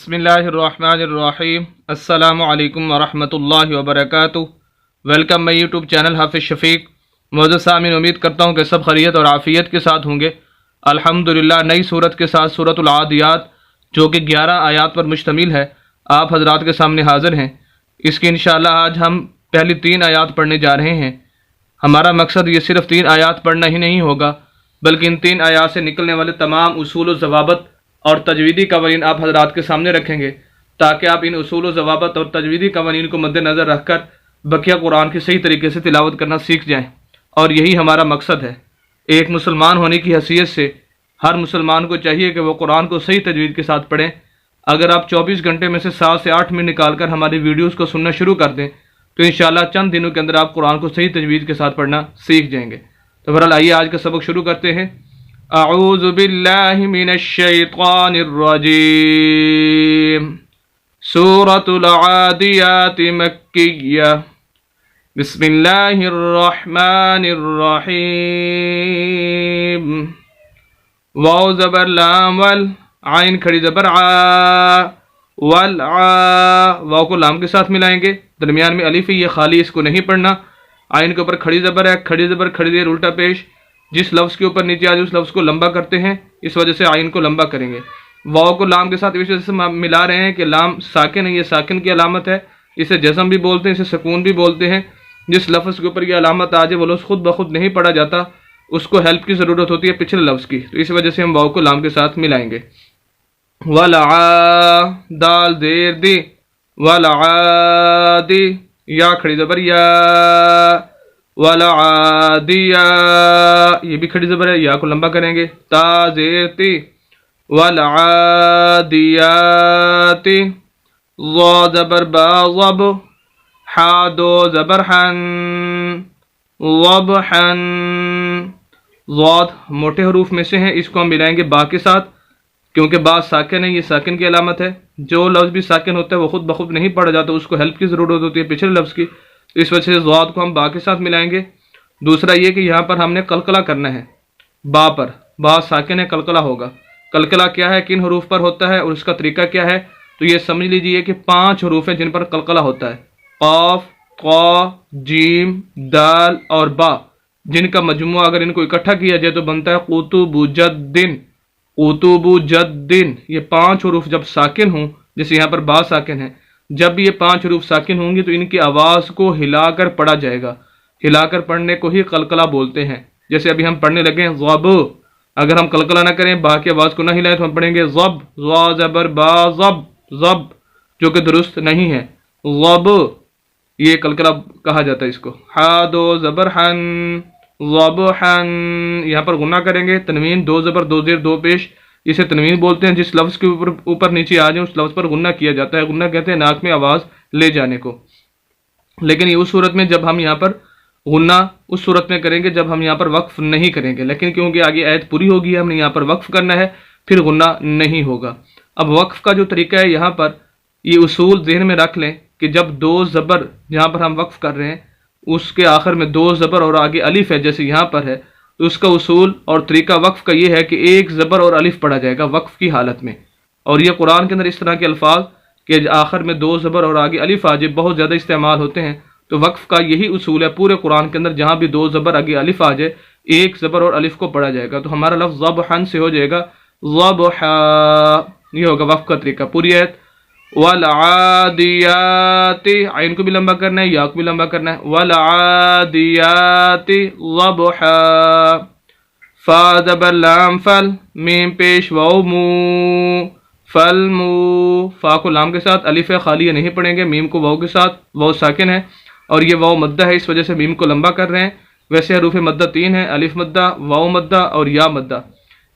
बिस्मिल्लाहिर्रहमानिर्रहीम। अस्सलामु अलैकुम वरहमतुल्लाहि वबरकातुहू। वेलकम माई यूट्यूब चैनल हाफिज़ शफीक। मौजूद सामीन, उम्मीद करता हूँ कि सब खैरियत और आफ़ियत के साथ होंगे। अल्हम्दुलिल्लाह, नई सूरत के साथ सूरतुल आदियात जो कि 11 आयात पर मुश्तमिल है, आप हजरात के सामने हाजिर हैं। इसकी इंशाअल्लाह आज हम पहली 3 आयात पढ़ने जा रहे हैं। हमारा मकसद ये सिर्फ 3 आयात पढ़ना ही नहीं होगा, बल्कि इन 3 आयात से निकलने वाले तमाम उसूल व ज़वाबत और तजवीदी कवानीन आप हजरात के सामने रखेंगे, ताकि आप इन उसूल व ज़वाबत और तजवीदी कवानीन को मद्देनज़र रखकर बकिया कुरान की सही तरीके से तिलावत करना सीख जाएँ। और यही हमारा मकसद है। एक मुसलमान होने की हैसियत से हर मुसलमान को चाहिए कि वो कुरान को सही तजवीद के साथ पढ़ें। अगर आप 24 घंटे में से 7 से 8 मिनट निकाल कर हमारी वीडियोज़ को सुनना शुरू कर दें तो इंशाअल्लाह चंद दिनों के अंदर आप कुरान को सही तजवीद के साथ पढ़ना सीख जाएंगे। तो बहरहाल आइए आज का सबक शुरू करते हैं। अऊज़ु बिल्लाहि मिनश शैतानिर रजीम। सूरतुल आदियात मक्किय्या। बिस्मिल्लाहिर रहमानिर रहीम। वाव ज़बर लाम वल, आइन खड़ी ज़बर आ, वल आ। वाव को लाम के साथ मिलाएंगे, दरमियान में अलिफ है, ये खाली इसको नहीं पढ़ना। आइन के ऊपर खड़ी ज़बर है, खड़ी ज़बर खड़ी देर उल्टा पेश। जिस लफ्ज़ के ऊपर नीचे आ जाए उस लफ्ज़ को लंबा करते हैं, इस वजह से आइन को लंबा करेंगे। वाव को लाम के साथ इस वजह से मिला रहे हैं कि लाम साकिन है, ये साकिन की अलामत है। इसे जज़म भी बोलते हैं, इसे सुकून भी बोलते हैं। जिस लफ्ज़ के ऊपर ये अलामत आ जाए वो लफ्ज़ खुद ब खुद नहीं पढ़ा जाता, उसको हेल्प की ज़रूरत होती है पिछले लफ्ज़ की, तो इस वजह से हम वाव को लाम के साथ मिलाएंगे। वल आ, दाल देर दी, वल आदी, या खड़ी ज़बर या, वल आदिया, ये भी खड़ी ज़बर है, या को लंबा करेंगे। ता ज़ेर ती, वल आदियाती, ज़ा ज़बर बा ज़ब, हा दो ज़बर हन, ज़बहन। ज़ाद मोटे हरूफ में से हैं, इसको हम मिलाएंगे बा के साथ, क्योंकि बा साकिन है, ये साकिन की अलामत है। जो लफ्ज़ भी साकिन होता है वो खुद ब खुद नहीं पढ़ा जाता, उसको हेल्प की ज़रूरत होती है पिछले लफ्ज़ की, इस वजह से ज़ाद को हम बा के साथ मिलाएंगे। दूसरा ये कि यहाँ पर हमने कलकला करना है बा पर। बा साकिन है, कलकला होगा। कलकला क्या है, किन हरूफ पर होता है और उसका तरीका क्या है, तो ये समझ लीजिए कि 5 हरूफ हैं जिन पर कलकला होता है। क़ाफ, क़ा, जीम, दाल और बा, जिनका मजमुआ अगर इनको इकट्ठा किया जाए तो बनता है क़ुतुबुजद्दिन। क़ुतुबुजद्दिन, ये 5 हरूफ जब साकिन हों, जैसे यहाँ पर बा साकिन है, जब ये 5 हरूफ साकिन होंगी तो इनकी आवाज़ को हिलाकर पढ़ा जाएगा। हिलाकर पढ़ने को ही कलकला बोलते हैं। जैसे अभी हम पढ़ने लगे हैं ज़ब, अगर हम कलकला ना करें, बा की आवाज़ को ना हिलाएं तो हम पढ़ेंगे ज़ब, ज़ा ज़बर बा ज़ब, ज़ब, जो कि दुरुस्त नहीं है। ज़ब, ये कलकला कहा जाता है इसको। हा दो ज़बर हन, ज़बहन, यहाँ पर गुना करेंगे, तनवीन 2 ज़बर 2 ज़ेर 2 पेश, इसे तनवीन बोलते हैं। जिस लफ्ज़ के ऊपर नीचे आ जाए उस लफ्ज़ पर गुन्ना किया जाता है। गुन्ना कहते हैं नाक में आवाज़ ले जाने को। लेकिन ये उस सूरत में जब हम यहाँ पर गुन्ना उस सूरत में करेंगे जब हम यहाँ पर वक्फ नहीं करेंगे, लेकिन क्योंकि आगे आयत पूरी होगी हमने यहाँ पर वक्फ करना है, फिर गुन्ना नहीं होगा। अब वक्फ का जो तरीका है, यहाँ पर ये उसूल ज़हन में रख लें कि जब 2 ज़बर जहाँ पर हम वक्फ कर रहे हैं उसके आखिर में 2 ज़बर और आगे अलिफ है, जैसे यहाँ पर है, तो उसका उसूल और तरीका वक्फ का ये है कि 1 ज़बर और अलिफ पढ़ा जाएगा वक्फ की हालत में। और ये कुरान के अंदर इस तरह के अल्फाज कि आखिर में 2 ज़बर और आगे अलिफ आ जाए बहुत ज़्यादा इस्तेमाल होते हैं। तो वक्फ का यही उसूल है पूरे कुरान के अंदर, जहाँ भी 2 ज़बर आगे अलिफ आ जाए 1 ज़बर और अलिफ को पढ़ा जाएगा। तो हमारा लफ्ज़ ज़बहन से हो जाएगा ज़बहा, ये होगा वक्फ का तरीका। पूरी आयत। वल आदियाती, आइन को भी लंबा करना है, या को भी लंबा करना है। वल आदियाती ज़बहा, फा ज़बर लाम फल, मीम पेश वाव मू, फल मू। फा को लाम के साथ, अलिफ है खाली है नहीं पढ़ेंगे, मीम को वाव के साथ, वाव साकिन है और ये वाव मद्दा है, इस वजह से मीम को लंबा कर रहे हैं। वैसे हरूफ मद्दा 3 है, अलिफ मद्दा, वाव मद्दा और या मद्दा।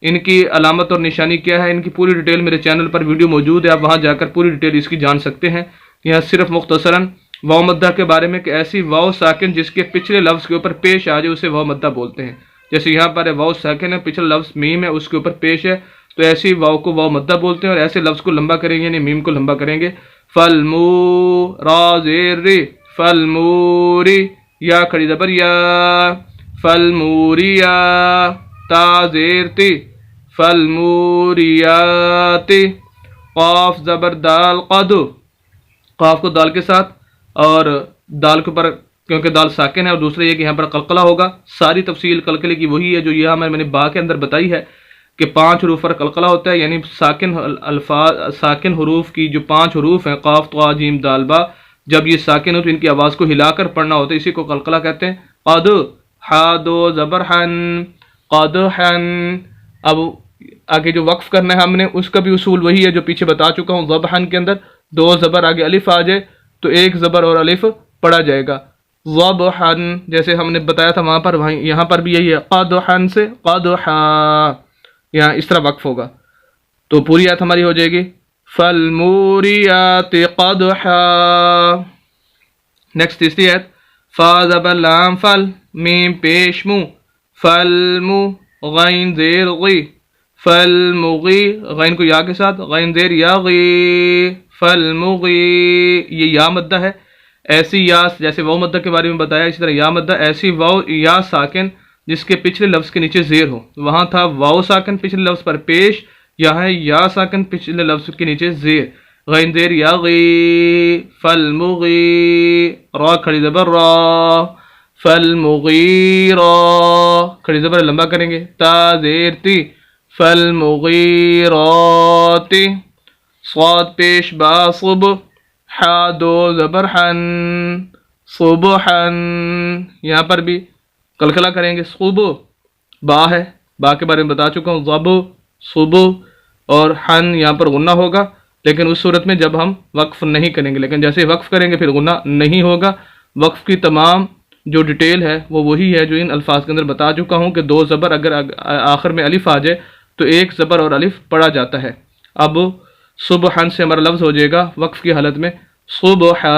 इनकी अलामत और निशानी क्या है, इनकी पूरी डिटेल मेरे चैनल पर वीडियो मौजूद है, आप वहाँ जाकर पूरी डिटेल इसकी जान सकते हैं। यहाँ सिर्फ मुख्तसरन वाव मद्दा के बारे में कि ऐसी वाव साकिन जिसके पिछले लफ्ज़ के ऊपर पेश आ जाए उसे वाव मद्दा बोलते हैं। जैसे यहाँ पर है वाव साकिन है, पिछला लफ्ज़ मीम है, उसके ऊपर पेश है, तो ऐसी वाव को वाव मद्दा बोलते हैं। और ऐसे लफ्ज़ को लंबा करेंगे यानी मीम को लंबा करेंगे। फलमू, रा ज़ेर री, फलमूरी, या खड़ी ज़बर या, फलमूरिया, ता ज़ेर ती, फलमूरियाती, قاف زبر دال قد، قاف کو دال کے ساتھ اور دال کے اوپر کیونکہ دال ساکن ہے، اور دوسرا یہ کہ یہاں پر قلقلہ ہوگا. ساری تفصیل قلقلے کی وہی ہے جو یہاں میں نے با کے اندر بتائی ہے کہ 5 حروف پر قلقلہ ہوتا ہے، یعنی ساکن حروف کی جو 5 حروف ہیں قاف طا جیم دال با، جب یہ ساکن ہو تو ان کی آواز کو ہلا کر پڑھنا ہوتا ہے، اسی کو قلقلہ کہتے ہیں. قد ہا دو زبر حن قد حن. اب آگے جو وقف کرنا ہے ہم نے اس کا بھی اصول وہی ہے جو پیچھے بتا چکا ہوں. ذبحن کے اندر 2 زبر آگے الف آ جائے تو 1 زبر اور الف پڑھا جائے گا. ذبحن جیسے ہم نے بتایا تھا وہاں پر، یہاں پر بھی یہی ہے. قدحن سے قدحا، یہاں اس طرح وقف ہوگا. تو پوری آیت ہماری ہو جائے گی فالموریات قدحا. نیکسٹ تیسری آیت فا زبر لام فل میم پیش مو فالمو غین زیر غی فالمغی، غین کو یا کے ساتھ، غین زیر یا غی فالمغی. یہ یا مدہ ہے، ایسی یا جیسے واو مدہ کے بارے میں بتایا اسی طرح یا مدہ، ایسی واو یا ساکن جس کے پچھلے لفظ کے نیچے زیر ہو. وہاں تھا واو ساکن پچھلے لفظ پر پیش، یہاں ہے یا ساکن پچھلے لفظ کے نیچے زیر. غین زیر یا غی فالمغی، را کھڑی زبر را فالمغیرہ، کھڑی زبر لمبا کریں گے. تا زیر تی فالمغیرات. صاد پیش با صبح، حا دو زبر حن صبحن، یہاں پر بھی قلقلہ کریں گے. صبح با ہے، با کے بارے میں بتا چکا ہوں. ضب صبح اور حن یہاں پر غنہ ہوگا، لیکن اس صورت میں جب ہم وقف نہیں کریں گے، لیکن جیسے وقف کریں گے پھر غنہ نہیں ہوگا. وقف کی تمام جو ڈیٹیل ہے وہ وہی ہے جو ان الفاظ کے اندر بتا چکا ہوں کہ 2 زبر اگر آخر میں الف آ جائے تو 1 زبر اور الف پڑھا جاتا ہے. اب صبحن سے ہمارا لفظ ہو جائے گا وقف کی حالت میں صبحا.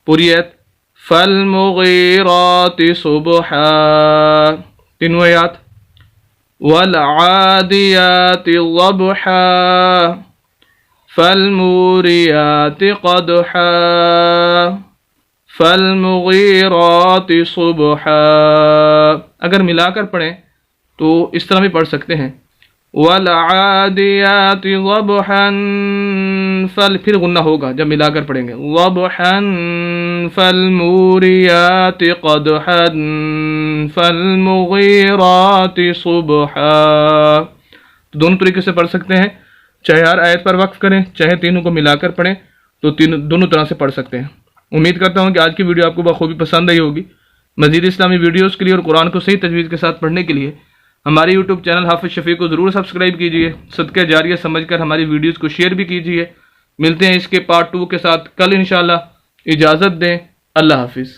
پوری آیت فالمغیرات صبحا. تینوں آیات والعادیات ضبحا فالموریات قدحا فالمغیرات صبحا. اگر ملا کر پڑھیں تو اس طرح بھی پڑھ سکتے ہیں والعادیات ضبحا پھر غنہ ہوگا جب ملا کر پڑھیں گے. ضبحا فالموریات قدحا فالمغیرات صبحا. تو دونوں طریقے سے پڑھ سکتے ہیں، چاہے ہر آیت پر وقف کریں چاہے تینوں کو ملا کر پڑھیں، تو دونوں طرح سے پڑھ سکتے ہیں. امید کرتا ہوں کہ آج کی ویڈیو آپ کو بخوبی پسند آئی ہوگی. مزید اسلامی ویڈیوز کے لیے اور قرآن کو صحیح تجوید کے ساتھ پڑھنے کے لیے ہماری یوٹیوب چینل حافظ شفیع کو ضرور سبسکرائب کیجیے. صدقہ جاریہ سمجھ کر ہماری ویڈیوز کو شیئر بھی کیجیے. ملتے ہیں اس کے پارٹ 2 کے ساتھ کل انشاءاللہ. اجازت دیں. اللہ حافظ.